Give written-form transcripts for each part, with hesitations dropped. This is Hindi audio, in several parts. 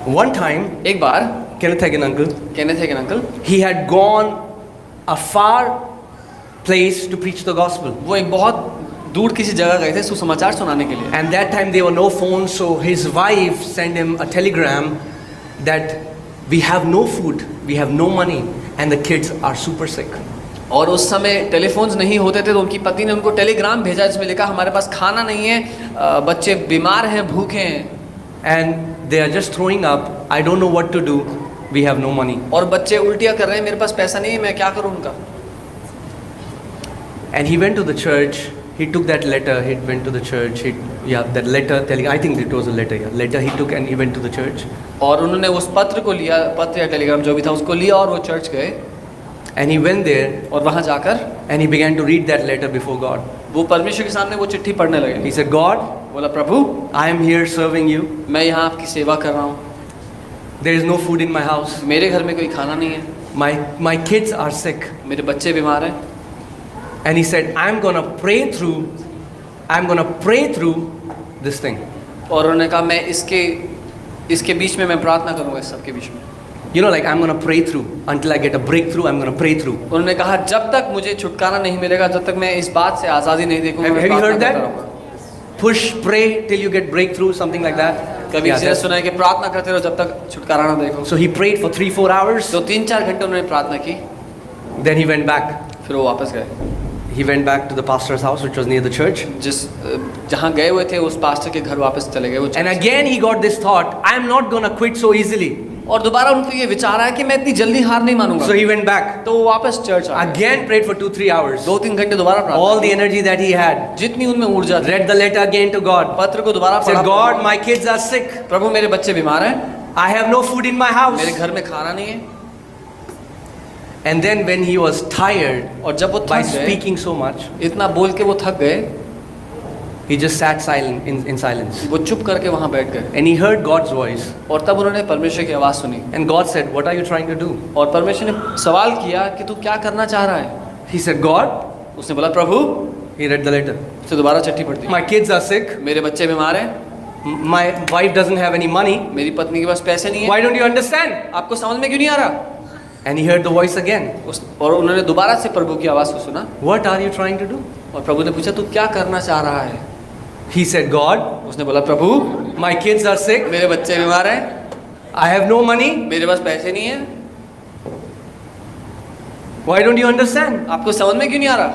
One time, एक बार Kenneth Hagin uncle, uncle he had gone a far place to preach the gospel. वो एक बहुत दूर किसी जगह गए थे सुसमाचार सुनाने के लिए, And that time there were no phones, so his wife sent him a telegram that we have no food, we have no money, and the kids are super sick. और उस समय टेलीफोन्स नहीं होते थे, तो उनकी पत्नी ने उनको टेलीग्राम भेजा जिसमें लिखा हमारे पास खाना नहीं है, बच्चे बीमार हैं, भूखे हैं, And they are just throwing up. I don't know what to do. We have no money. और बच्चे उल्टियाँ कर रहे हैं, मेरे पास पैसा नहीं है, मैं क्या करूँ उनका। And he went to the church. He took that letter. He went to the church. That letter telling. I think it was a letter. Yeah, letter he took and he went to the church. और उन्होंने उस पत्र को लिया, पत्र या टेलीग्राम जो भी था उसको लिया और वो चर्च गए। And he went there. और वहाँ जाकर And he began to read that letter before God. वो परमेश्वर के सामने वो चिट्ठी पढ़ने लगे। He said, God, बोला प्रभु, I am here serving you. मैं यहाँ आपकी सेवा कर रहा हूँ, There is no food in my house. मेरे घर में कोई खाना नहीं है, My kids are sick. मेरे बच्चे बीमार हैं। And he said, I'm gonna pray through this thing. और उन्होंने कहा मैं इसके बीच में मैं प्रार्थना करूँगा, इस सब के बीच में। You know, like I'm gonna pray through until I get a breakthrough. I'm gonna pray through. उन्होंने कहा जब तक मुझे छुटकारा नहीं मिलेगा, जब तक मैं इस बात से आज़ादी नहीं देखूंगा, Have मैं you heard प्रार्थना that? करता रहूंगा। Push, pray till you get breakthrough, something like that. कभी Yeah, किसी ने that's- सुना है कि प्रार्थना करते रहो जब तक छुटकारा ना देखो। So he prayed for 3-4 hours. तो 3-4 घंटे उन्होंने प्रार्थना की, Then he went back. फिर वो वापस गए। He went back to the pastor's house, which was near the church. जहाँ गए हुए थे उस पास्टर के घर वापस चले गए वो And church. again he got this thought, I am not gonna quit so easily. और दोबारा उनको ये विचार आया कि मैं इतनी जल्दी हार नहीं मानूंगा। So he went back. तो वो वापस चर्च आ गए। Again prayed for 2-3 hours. 2-3 घंटे दोबारा प्रार्थना All की। the energy that he had. जितनी उनमें ऊर्जा थी, Read the letter again to God. पत्र को दोबारा Said, पढ़ा। God, my kids are sick. प्रभु मेरे बच्चे बीमार हैं, I have no food in my house. मेरे घर में खाना नहीं है। And then when he was tired और जब वो by थक गए, speaking so much, इतना बोल के वो थक गए, he just sat silent in silence. वो चुप करके वहाँ बैठ गए। And he heard God's voice. और तब उन्होंने परमेश्वर की आवाज़ सुनी And God said, what are you trying to do? और परमेश्वर ने सवाल किया कि तू क्या करना चाह रहा है। He said, God. उसने बोला प्रभु, He read the letter. उसने दोबारा चिट्ठी पढ़ दी। My kids are sick. मेरे बच्चे बीमार हैं, My wife doesn't have any money. मेरी पत्नी के पास पैसे नहीं है, Why don't you understand? आपको समझ में क्यों नहीं आ रहा। And he heard the voice again. और उन्होंने दोबारा से प्रभु की आवाज़ को सुना What are you trying to do? और प्रभु ने पूछा तू क्या करना चाह रहा है। He said, God, उसने बोला प्रभु, my kids are sick. मेरे बच्चे बीमार हैं, I have no money. मेरे पास पैसे नहीं है, Why don't you understand? आपको समझ में क्यों नहीं आ रहा।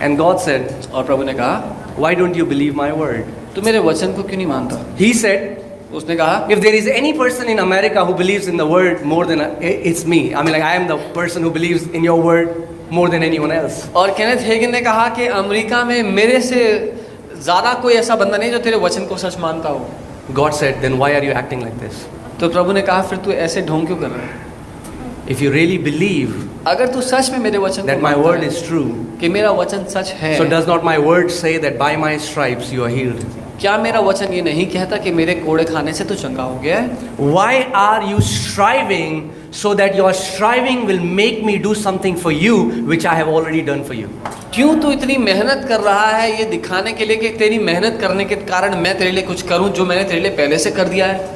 And God said, और प्रभु ने कहा why don't you believe my word? तू मेरे वचन को क्यों नहीं मानता। He said, उसने कहा if there is any person in America who believes in the word more than it's me. I mean, like I am the person who believes in your word more than anyone else. और केनेथ हेगिन ने कहा कि अमेरिका में मेरे से ज़्यादा कोई ऐसा बंदा नहीं जो तेरे वचन को सच मानता हो। God said, then why are you acting like this? तो प्रभु ने कहा फिर तू ऐसे ढोंग क्यों कर रहा है। If you really believe अगर तू सच में मेरे वचन that को my मानता word है is true, कि मेरा वचन सच है, so does not my word say that by my stripes you are healed? क्या मेरा वचन ये नहीं कहता कि मेरे कोड़े खाने से तू चंगा हो गया है। Why are you striving so that your striving will make me do something for you which I have already done for you? क्यों तू इतनी मेहनत कर रहा है ये दिखाने के लिए कि तेरी मेहनत करने के कारण मैं तेरे लिए कुछ करूं जो मैंने तेरे लिए पहले से कर दिया है।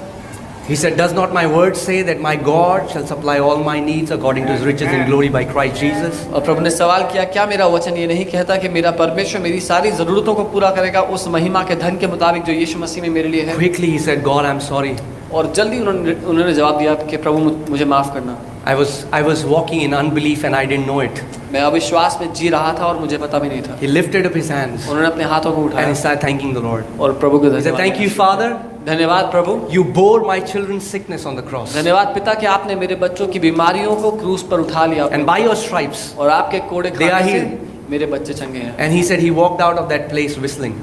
He said, does not my word say that my God shall supply all my needs according to his riches in glory by Christ Jesus? और प्रभु ने सवाल किया क्या मेरा वचन ये नहीं कहता कि मेरा परमेश्वर मेरी सारी ज़रूरतों को पूरा करेगा उस महिमा के धन के मुताबिक जो यीशु मसीह में मेरे लिए है। Quickly he said, God, I'm sorry. और जल्दी उन्होंने जवाब दिया कि प्रभु मुझे माफ़ करना। I was walking in unbelief and I didn't know it. मैं अविश्वास में जी रहा था और मुझे पता भी नहीं था। He lifted up his hands उन्होंने अपने हाथों को and उठाया he started thanking the Lord. और प्रभु को He said, thank you, Father. धन्यवाद प्रभु, You bore my children's sickness on the cross. धन्यवाद पिता कि आपने मेरे बच्चों की बीमारियों को क्रूस पर उठा लिया And by your stripes. और आपके कोड़े They are खाने से healed. मेरे बच्चे चंगे हैं। And he said he walked out of that place whistling.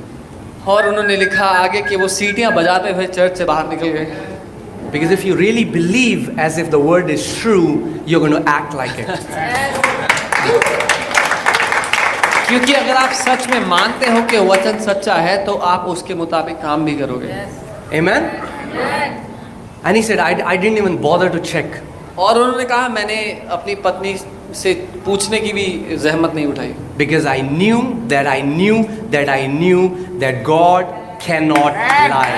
और उन्होंने लिखा आगे कि वो सीटियां बजाते हुए चर्च से बाहर निकल गए। Because if you really believe as if the word is true, you're going to act like it. क्योंकि अगर आप सच में मानते हो कि वचन सच्चा है तो आप उसके मुताबिक काम भी करोगे। Amen? And he said, I didn't even bother to check. और उन्होंने कहा मैंने अपनी पत्नी से पूछने की भी जहमत नहीं उठाई। Because I knew that God cannot lie.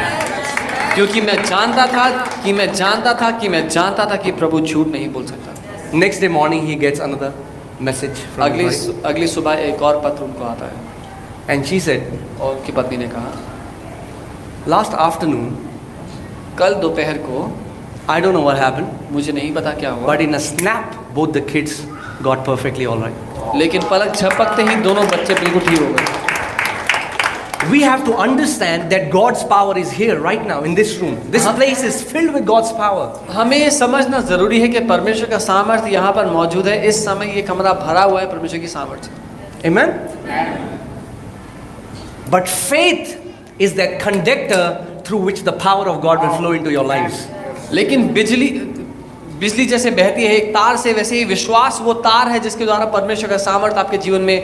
क्योंकि मैं जानता था कि प्रभु झूठ नहीं बोल सकता। Next day morning, he gets another message from his wife. अगली सुबह एक और पत्र उनको आता है And she said, और उनकी पत्नी ने कहा, last afternoon, कल दोपहर को I don't know what happened, मुझे नहीं पता क्या हुआ, but in a snap, both the kids got perfectly all right. लेकिन पलक झपकते ही दोनों बच्चे बिल्कुल ठीक हो गए। We have to understand that God's power is here right now in this room. This place is filled with God's power. हमें ये समझना जरूरी है कि परमेश्वर का सामर्थ्य यहाँ पर मौजूद है। इस समय ये कमरा भरा हुआ है परमेश्वर की सामर्थ्य। Amen? But faith is that conductor through which the power of God will flow into your lives. लेकिन बिजली जैसे बहती है एक तार से, वैसे ही विश्वास वो तार है जिसके द्वारा परमेश्वर का सामर्थ्य आपके जीवन में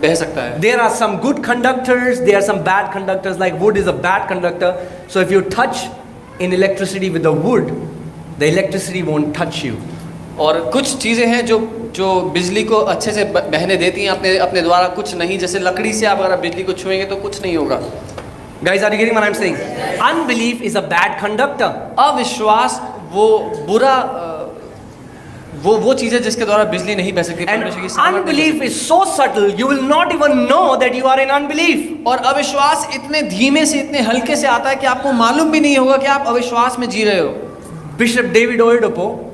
बह सकता है। There are some good conductors, there are some bad conductors. Like wood is a bad conductor. So if you touch in electricity with the wood, the electricity won't touch you. और कुछ चीज़ें हैं जो बिजली को अच्छे से बहने देती हैं अपने द्वारा, कुछ नहीं। जैसे लकड़ी से आप अगर बिजली को छुएंगे तो कुछ नहीं होगा। Guys, are you getting what I'm saying? Unbelief is a bad conductor. अविश्वास वो बुरा वो चीज़ है जिसके द्वारा बिजली नहीं बह सकती। And unbelief is so subtle, you will not even know that you are in unbelief. और अविश्वास इतने धीमे से, इतने हल्के से आता है कि आपको मालूम भी नहीं होगा कि आप अविश्वास में जी रहे हो। Bishop David Oyedepo,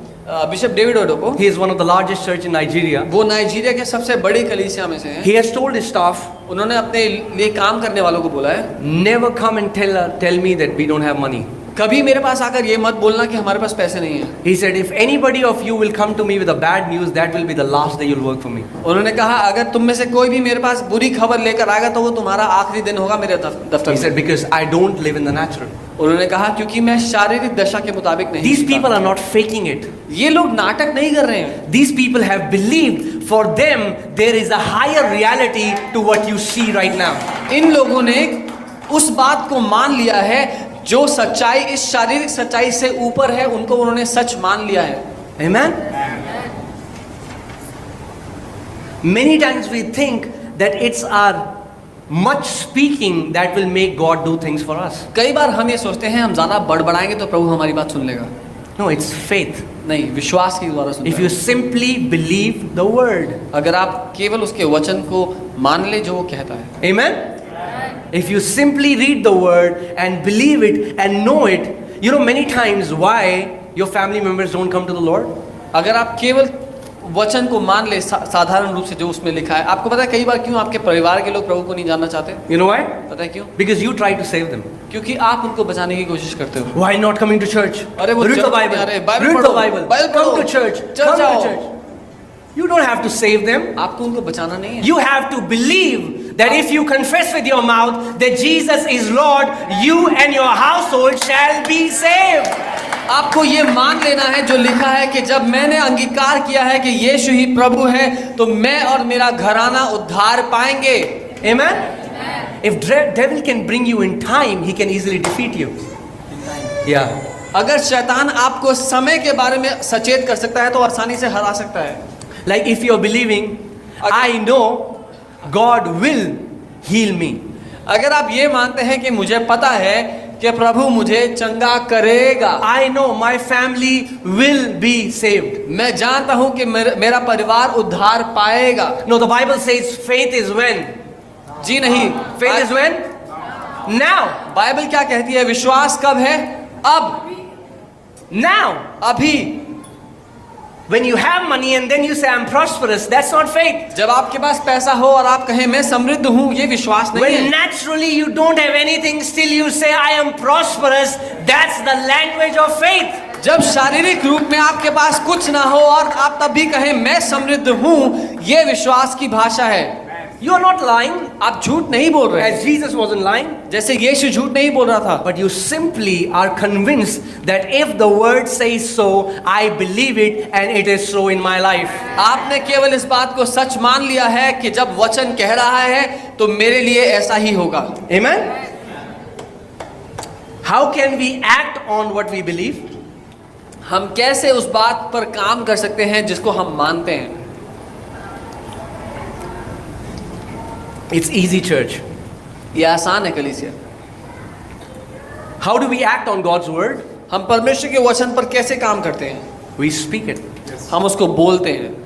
he is one of the largest church in Nigeria. वो नाइजीरिया के सबसे बड़ी कलीसिया में से हैं। He has told his staff, उन्होंने अपने लिए काम करने वालों को बोला है, never come and tell me that we don't have money. कभी मेरे पास आकर ये मत बोलना कि हमारे पास पैसे नहीं हैं। He said, if anybody of you will come to me with a bad news, that will be the last day you'll work for me. उन्होंने कहा अगर तुम में से कोई भी मेरे पास बुरी खबर लेकर आएगा तो वो तुम्हारा आखिरी दिन होगा मेरे दफ्तर में। He said, because I don't live in the natural. उन्होंने कहा क्योंकि मैं शारीरिक दशा के मुताबिक नहीं। These people are not faking it. ये लोग नाटक नहीं कर रहे हैं। These people have believed. For them, there is a higher reality to what you see right now. इन लोगों ने उस बात को मान लिया है जो सच्चाई इस शारीरिक सच्चाई से ऊपर है, उनको उन्होंने सच मान लिया है। Amen? Many times we think that it's our much speaking that will make God do things for us. कई बार हम ये सोचते हैं हम ज्यादा बड़बड़ाएंगे तो प्रभु हमारी बात सुन लेगा। No, it's faith. नहीं, विश्वास के द्वारा सुनता If you है। simply believe the word. अगर आप केवल उसके वचन को मान ले जो वो कहता है। Amen? If you simply read the word and believe it and know it, you know many times why your family members don't come to the Lord? अगर आप केवल वचन को मान ले साधारण रूप से जो उसमें लिखा है, आपको पता है कई बार क्यों आपके परिवार के लोग प्रभु को नहीं जानना चाहते? You know why? पता है क्यों? Because you try to save them. क्योंकि आप उनको बचाने की कोशिश करते हो। Why not coming to church? अरे वो Read the चर्च Bible. नहीं आ रहे, बाइबल Read the पढ़ो, Bible. बाइबल Come पढ़ो, to church. Church Come to आओ। church. You don't have to save them. आपको उनको बचाना नहीं है। You have to believe that if you confess with your mouth that Jesus is Lord, you and your household shall be saved. आपको ये मान लेना है जो लिखा है कि जब मैंने अंगीकार किया है कि यीशु ही प्रभु है तो मैं और मेरा घराना उद्धार पाएंगे। Amen? If devil can bring you in time, he can easily defeat you. Yeah. अगर शैतान आपको समय के बारे में सचेत कर सकता है तो आसानी से हरा सकता है। Like if you're believing, I know God will heal me. अगर आप ये मानते हैं कि मुझे पता है कि प्रभु मुझे चंगा करेगा, I know my family will be saved. मैं जानता हूं कि मेरा परिवार उद्धार पाएगा। No, the Bible says faith is when? जी नहीं, Faith is when? Now. Bible क्या कहती है? विश्वास कब है? अब, Now. अभी। When you have money and then you say I'm prosperous, that's not faith. जब आपके पास पैसा हो और आप कहें मैं समृद्ध हूं, ये विश्वास नहीं When है। naturally you don't have anything, still you say I am prosperous, that's the language of faith. जब शारीरिक रूप में आपके पास कुछ ना हो और आप तब भी कहें मैं समृद्ध हूं, ये विश्वास की भाषा है। You are not lying, आप झूठ नहीं बोल रहे, as Jesus wasn't lying, जैसे यीशु झूठ नहीं बोल रहा था, but you simply are convinced that if the word says so, I believe it and it is so in my life. आपने केवल इस बात को सच मान लिया है कि जब वचन कह रहा है तो मेरे लिए ऐसा ही होगा। Amen? How can we act on what we believe? हम कैसे उस बात पर काम कर सकते हैं जिसको हम मानते हैं? It's easy, church. ये आसान है कलीसिया। How do we act on God's word? हम परमेश्वर के वचन पर कैसे काम करते हैं? We speak it. हम उसको बोलते हैं.